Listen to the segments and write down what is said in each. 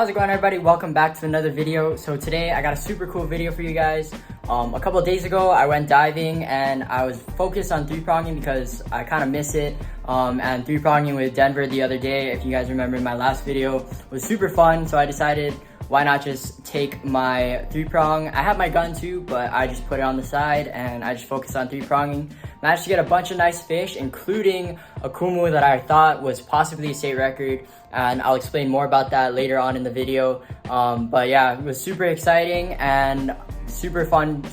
How's it going, everybody? Welcome back to another video. So today I got a super cool video for you guys. A couple of days ago I went diving and I was focused on three-pronging because I kind of miss it. And three-pronging with Denver the other day, if you guys remember in my last video, was super fun. So I decided, why not just take my three-prong. I have my gun too, but I just put it on the side and I just focused on three-pronging. Managed to get a bunch of nice fish, including a Kumu that I thought was possibly a state record, and I'll explain more about that later on in the video. But yeah, it was super exciting and super fun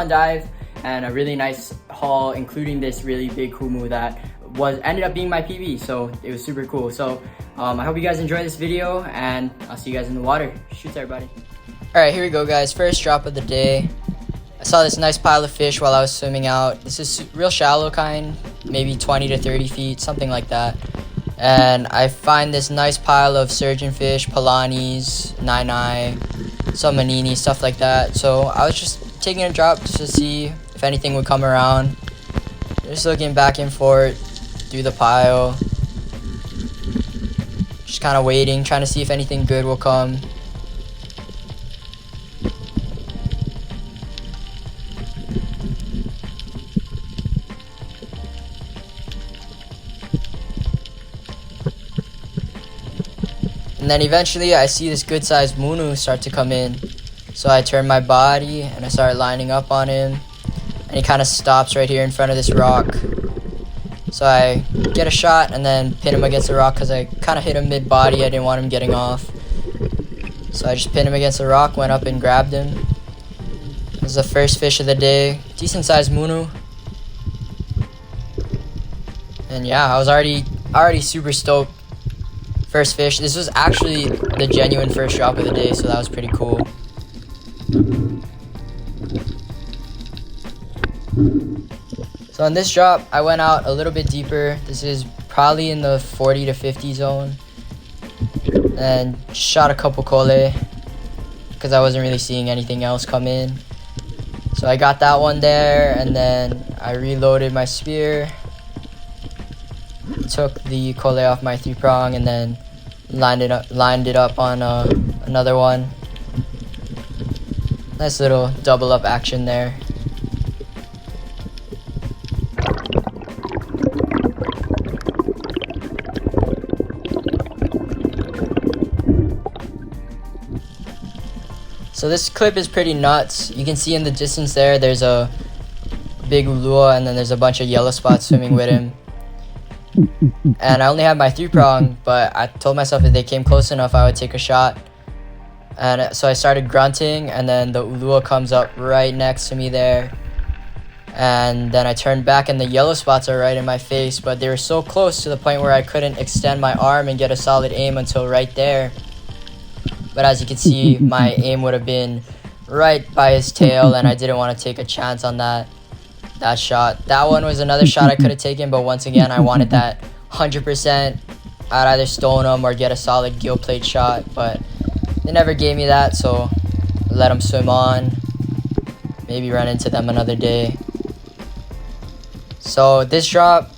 dive, and a really nice haul, including this really big Kumu that ended up being my PB, so it was super cool. So I hope you guys enjoy this video, and I'll see you guys in the water. Shoots, everybody. All right, here we go, guys. First drop of the day. I saw this nice pile of fish while I was swimming out. This is real shallow kind, maybe 20 to 30 feet, something like that. And I find this nice pile of surgeonfish, palanis, nai, some manini, stuff like that. So I was just taking a drop just to see if anything would come around. Just looking back and forth through the pile. Just kind of waiting, trying to see if anything good will come. And then eventually I see this good sized munu start to come in. So I turn my body and I start lining up on him. And he kind of stops right here in front of this rock. So I get a shot and then pin him against the rock because I kind of hit him mid-body. I didn't want him getting off. So I just pinned him against the rock, went up and grabbed him. This was the first fish of the day. Decent sized munu. And yeah, I was already super stoked. First fish. This was actually the genuine first drop of the day, so that was pretty cool. So on this drop, I went out a little bit deeper. This is probably in the 40 to 50 zone. And shot a couple kole because I wasn't really seeing anything else come in. So I got that one there, and then I reloaded my spear. Took the kole off my three-prong and then lined it up on another one. Nice little double up action there. So this clip is pretty nuts. You can see in the distance there's a big ulua, and then there's a bunch of yellow spots swimming with him. And I only had my three-prong, but I told myself if they came close enough I would take a shot. And so I started grunting, and then the ulua comes up right next to me there. And then I turned back and the yellow spots are right in my face, but they were so close to the point where I couldn't extend my arm and get a solid aim until right there. But as you can see, my aim would have been right by his tail, and I didn't want to take a chance on that shot. That one was another shot I could have taken, but once again I wanted that 100%. I'd either stone him or get a solid gill plate shot, but they never gave me that, so I let them swim on. Maybe run into them another day. So this drop,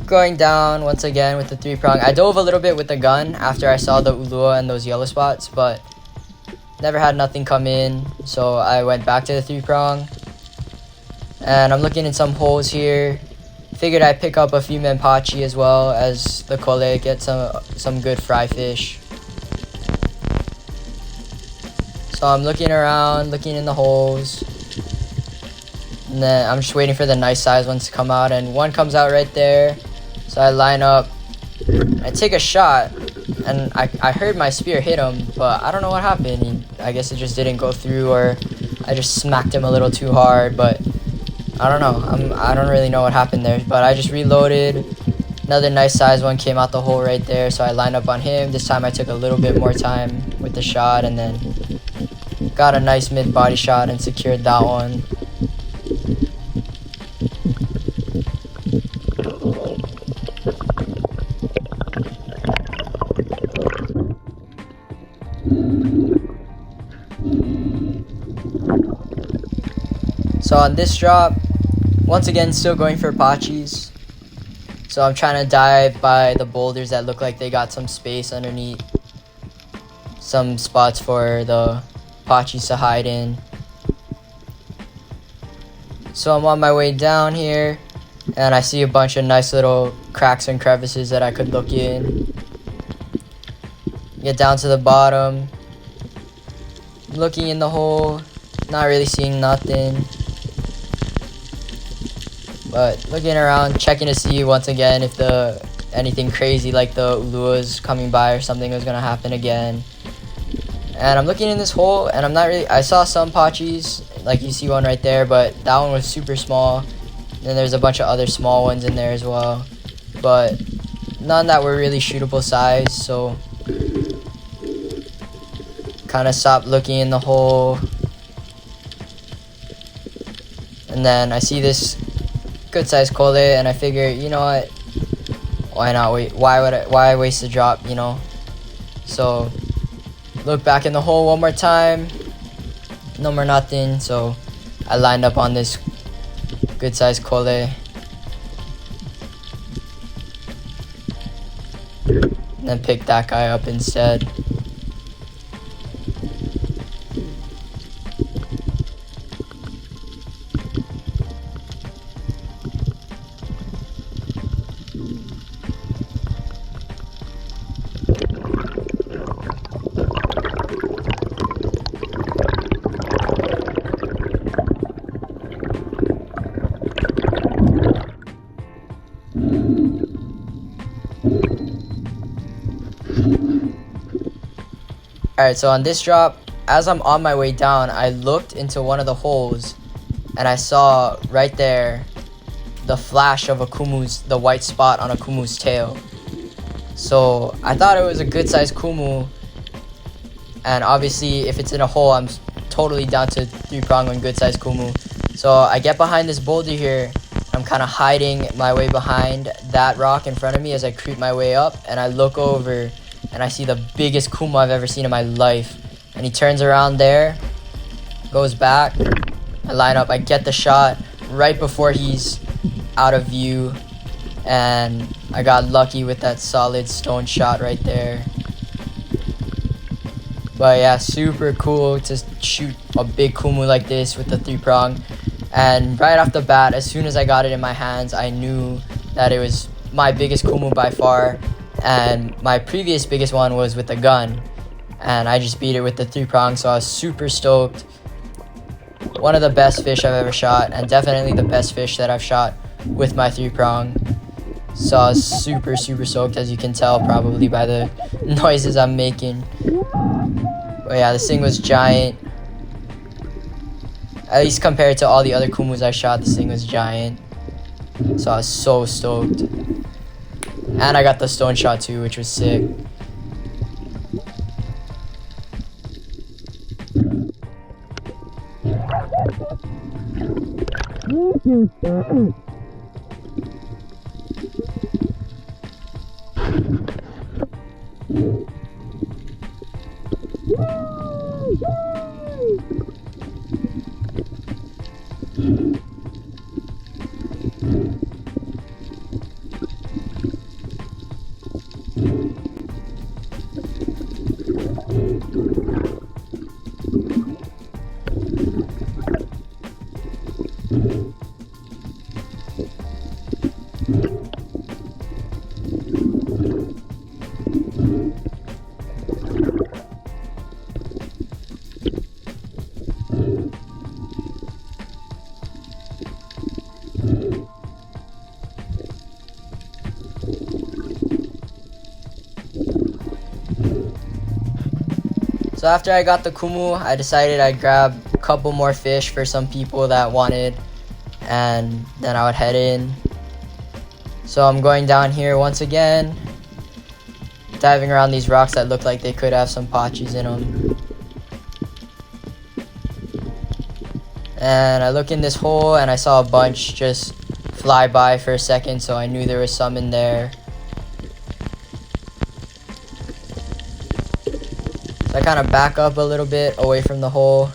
going down once again with the three-prong. I dove a little bit with the gun after I saw the ulua and those yellow spots, but never had nothing come in, so I went back to the three-prong. And I'm looking in some holes here. Figured I'd pick up a few Mempachi as well as the kole, get some good fry fish. So I'm looking around, looking in the holes. And then I'm just waiting for the nice size ones to come out, and one comes out right there. So I line up, I take a shot, and I heard my spear hit him, but I don't know what happened. I guess it just didn't go through, or I just smacked him a little too hard, but I don't know. I don't really know what happened there, but I just reloaded. Another nice size one came out the hole right there, so I lined up on him. This time I took a little bit more time with the shot, and then got a nice mid-body shot and secured that one. So on this drop, once again, still going for pachis. So I'm trying to dive by the boulders that look like they got some space underneath. some spots for the pachis to hide in. So I'm on my way down here, and I see a bunch of nice little cracks and crevices that I could look in. Get down to the bottom, looking in the hole, not really seeing nothing, but looking around, checking to see once again if anything crazy like the uluas coming by or something was gonna happen again. And I'm looking in this hole, and I saw some pachis, like you see one right there, but that one was super small. And there's a bunch of other small ones in there as well, but none that were really shootable size, so kind of stopped looking in the hole. And then I see this good sized cole, and I figure, you know what, why not wait? Why waste a drop, you know? So look back in the hole one more time, no more nothing. So I lined up on this good sized cole, and then picked that guy up instead. Alright, so on this drop, as I'm on my way down, I looked into one of the holes, and I saw right there the flash of the white spot on a kumu's tail. So I thought it was a good sized kumu, and obviously if it's in a hole, I'm totally down to 3-prong on good sized kumu. So I get behind this boulder here. I'm kind of hiding my way behind that rock in front of me as I creep my way up, and I look over and I see the biggest kumu I've ever seen in my life. And he turns around there, goes back, I line up, I get the shot right before he's out of view, and I got lucky with that solid stone shot right there. But yeah, super cool to shoot a big kumu like this with the 3-prong. And right off the bat, as soon as I got it in my hands, I knew that it was my biggest kumu by far. And my previous biggest one was with the gun, and I just beat it with the 3-prong, so I was super stoked. One of the best fish I've ever shot, and definitely the best fish that I've shot with my 3-prong. So I was super stoked, as you can tell probably by the noises I'm making. But yeah, this thing was giant. At least compared to all the other kumus I shot, this thing was giant. So I was so stoked. And I got the stone shot too, which was sick. So after I got the kumu, I decided I'd grab a couple more fish for some people that wanted, and then I would head in. So I'm going down here once again, diving around these rocks that look like they could have some pachis in them. And I look in this hole, and I saw a bunch just fly by for a second, so I knew there was some in there. So I kind of back up a little bit away from the hole.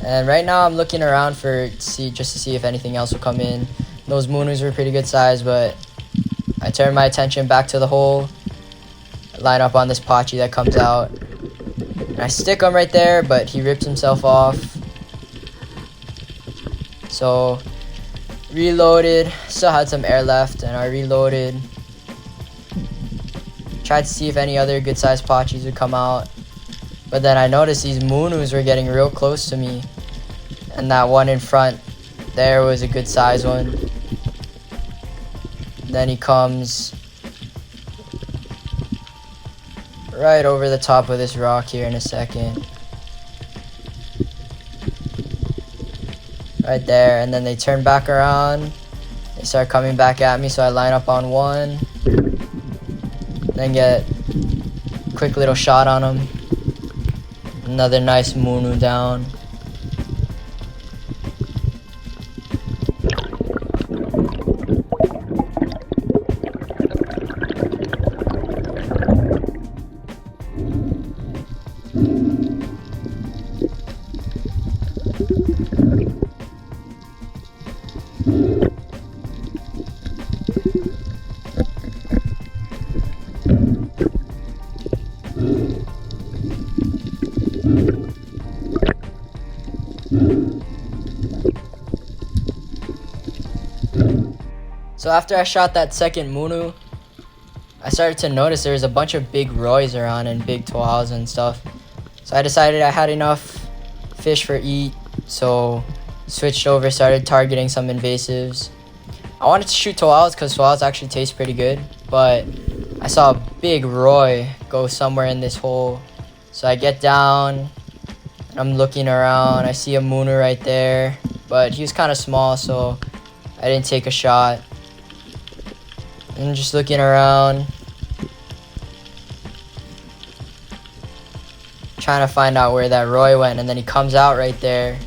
And right now I'm looking around just to see if anything else will come in. Those munus were pretty good size, but I turned my attention back to the hole. line up on this Pachi that comes out. And I stick him right there, but he rips himself off. So, reloaded. Still had some air left, and I reloaded. Tried to see if any other good-sized Pachis would come out. But then I noticed these munus were getting real close to me. And that one in front there was a good-sized one. Then he comes right over the top of this rock here in a second. Right there, and then they turn back around. They start coming back at me, so I line up on one. Then get a quick little shot on him. Another nice munu down. So after I shot that second munu, I started to notice there was a bunch of big roys around and big toals and stuff. So I decided I had enough fish for eat, so switched over, started targeting some invasives. I wanted to shoot toals because toals actually taste pretty good, but I saw a big roy go somewhere in this hole. So I get down, and I'm looking around. I see a munu right there, but he was kind of small, so I didn't take a shot. And just looking around, trying to find out where that roy went, and then he comes out right there.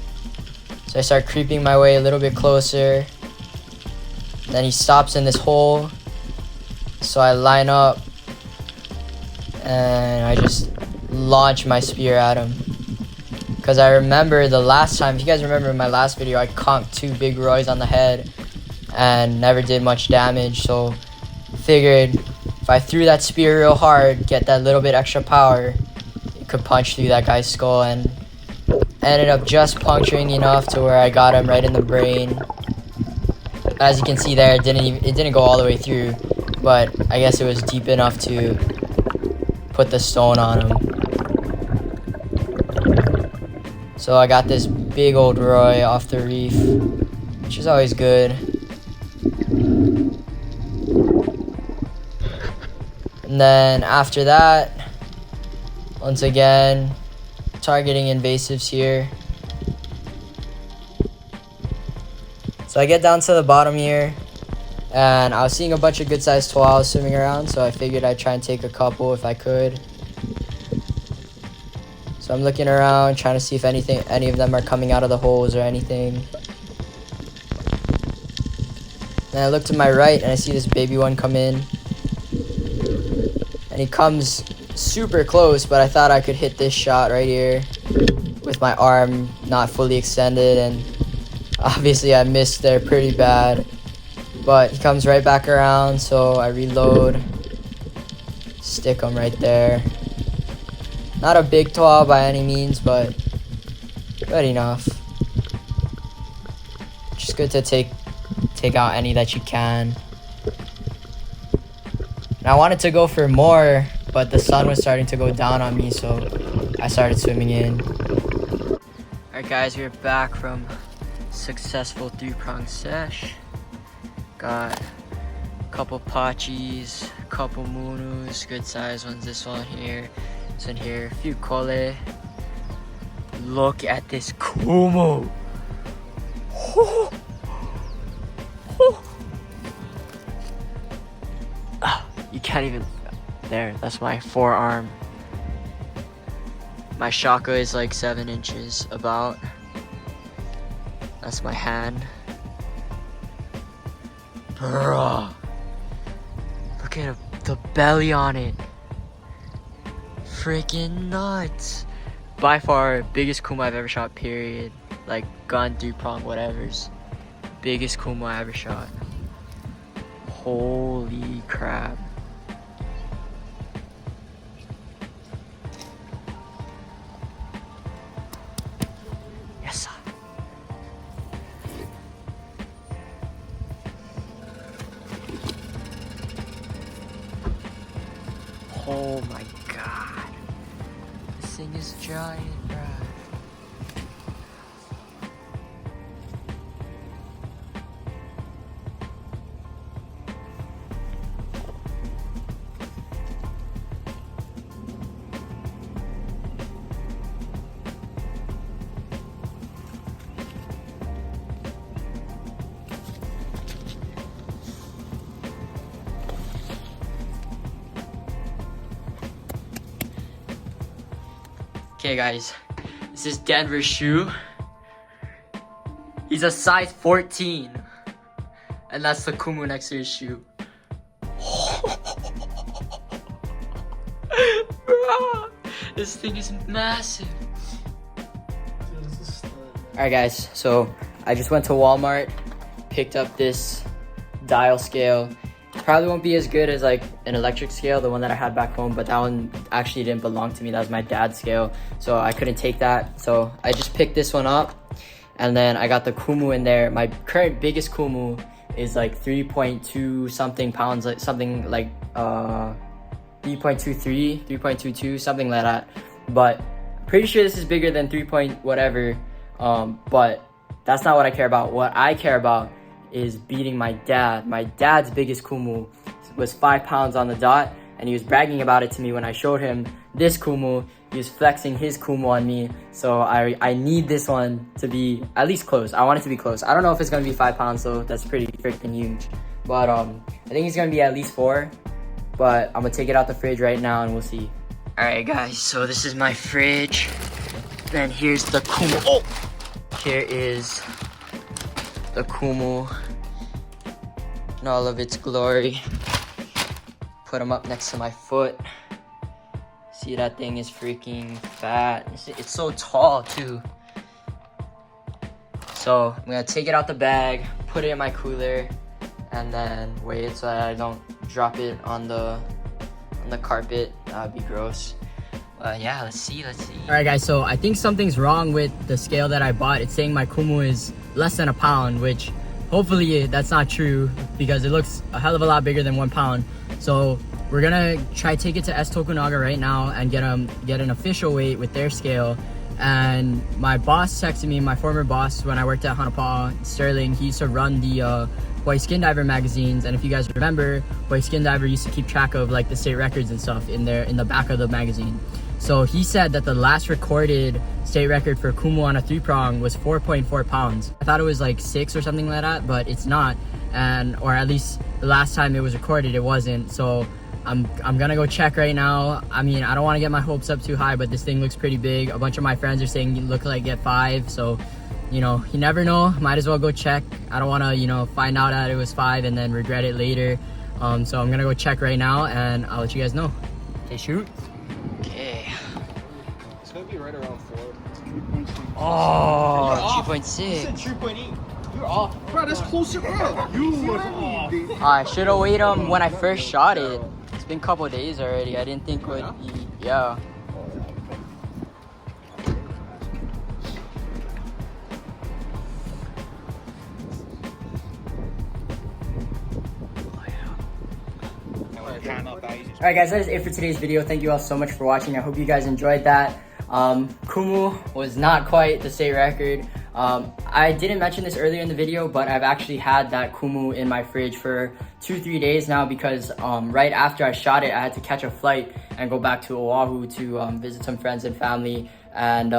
So I start creeping my way a little bit closer. Then he stops in this hole, so I line up and I just launch my spear at him. Because I remember the last time, if you guys remember in my last video, I conked 2 big roys on the head and never did much damage. So figured if I threw that spear real hard, get that little bit extra power, it could punch through that guy's skull, and ended up just puncturing enough to where I got him right in the brain. As you can see there, it didn't go all the way through, but I guess it was deep enough to put the stone on him. So I got this big old roy off the reef, which is always good. And then after that, once again, targeting invasives here. So I get down to the bottom here, and I was seeing a bunch of good-sized toals swimming around, so I figured I'd try and take a couple if I could. So I'm looking around, trying to see if any of them are coming out of the holes or anything. Then I look to my right, and I see this baby one come in. And he comes super close, but I thought I could hit this shot right here with my arm not fully extended, and obviously I missed there pretty bad. But he comes right back around, so I reload, stick him right there. Not a big toal by any means, but good enough. Just good to take out any that you can. And I wanted to go for more, but the sun was starting to go down on me, so I started swimming in. Alright guys, we're back from successful 3-prong sesh. Got a couple Pachis, a couple munus, good sized ones. This one here, this one here, a few kole. Look at this Kumu. You can't even, there, that's my forearm. My shaka is like 7 inches about. That's my hand. Bruh. Look at the belly on it. Freaking nuts. By far, biggest Kumu I've ever shot, period. Like, gun, 3-prong, whatever's. Biggest Kumu I ever shot. Holy crap. Oh my god. This thing is giant, bruh. Okay guys, this is Denver's shoe. He's a size 14. And that's the Kumu next to his shoe. Bro, this thing is massive. Alright guys, so I just went to Walmart, picked up this dial scale. Probably won't be as good as like an electric scale, the one that I had back home, but that one actually didn't belong to me. That was my dad's scale, so I couldn't take that. So I just picked this one up, and then I got the Kumu in there. My current biggest Kumu is like 3.2 something pounds, like something like 3.23, 3.22, something like that. But pretty sure this is bigger than 3 point whatever. But that's not what I care about. What I care about is beating my dad. My dad's biggest Kumu was 5 pounds on the dot, and he was bragging about it to me when I showed him this Kumu. He was flexing his Kumu on me, so I need this one to be at least close. I want it to be close. I don't know if it's gonna be 5 pounds though. That's pretty freaking huge, but I think it's gonna be at least 4. But I'm gonna take it out the fridge right now and we'll see. All right guys, so this is my fridge. Then here's the Kumu. Oh, here is the Kumu in all of its glory. Put them up next to my foot. See, that thing is freaking fat. It's so tall too. So I'm gonna take it out the bag, put it in my cooler, and then weigh it so that I don't drop it on the carpet. That would be gross. Yeah, let's see. All right guys, so I think something's wrong with the scale that I bought. It's saying my Kumu is less than a pound, which hopefully that's not true because it looks a hell of a lot bigger than 1 pound. So we're gonna try take it to S Tokunaga right now and get an official weight with their scale. And my boss texted me, my former boss when I worked at Hanapa, Sterling. He used to run the Boy Skin Diver magazines, and if you guys remember, Boy Skin Diver used to keep track of like the state records and stuff in the back of the magazine. So he said that the last recorded state record for Kumu on a 3-prong was 4.4 pounds. I thought it was like 6 or something like that, but it's not. Or at least the last time it was recorded, it wasn't. So I'm gonna go check right now. I mean, I don't want to get my hopes up too high, but this thing looks pretty big. A bunch of my friends are saying you look like get 5. So, you know, you never know. Might as well go check. I don't want to, you know, find out that it was 5 and then regret it later. So I'm gonna go check right now and I'll let you guys know. Okay, shoot. Okay. It's gonna be right around 4. Oh, 2.6. You said 3.8. You're off. Bro, that's closer, bro. You was off. I should have weighed him when I first shot it. It's been a couple days already. I didn't think it would be, yeah. Alright guys, that is it for today's video. Thank you all so much for watching. I hope you guys enjoyed that. Kumu was not quite the state record. I didn't mention this earlier in the video, but I've actually had that Kumu in my fridge for 2-3 days now because right after I shot it, I had to catch a flight and go back to Oahu to visit some friends and family. And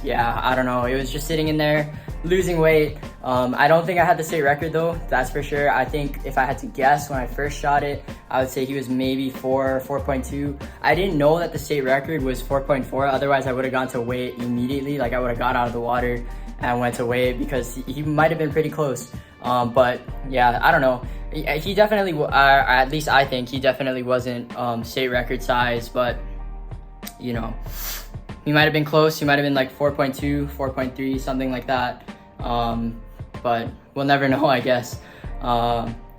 yeah, I don't know, it was just sitting in there losing weight. I don't think I had the state record though, that's for sure. I think if I had to guess when I first shot it, I would say he was maybe 4.2. I didn't know that the state record was 4.4, otherwise I would have gone to weigh it immediately. Like I would have got out of the water and went to weigh it because he might have been pretty close. But yeah, I don't know. He definitely, at least I think he definitely wasn't state record size, but you know, he might have been close. He might have been like 4.2, 4.3, something like that. But we'll never know, I guess.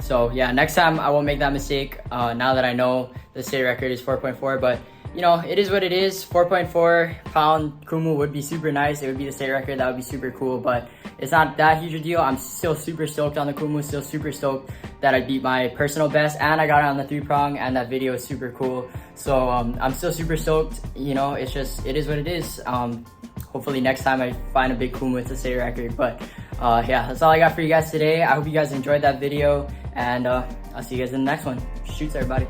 So yeah, next time I won't make that mistake now that I know the state record is 4.4. But you know, it is what it is. 4.4 pound Kumu would be super nice. It would be the state record. That would be super cool, but it's not that huge a deal. I'm still super stoked on the Kumu, still super stoked that I beat my personal best, and I got it on the 3-prong, and that video is super cool. So I'm still super stoked. You know, it's just, it is what it is. Hopefully next time I find a big Kumu with a state record. But yeah, that's all I got for you guys today. I hope you guys enjoyed that video, and I'll see you guys in the next one. Shoots, everybody.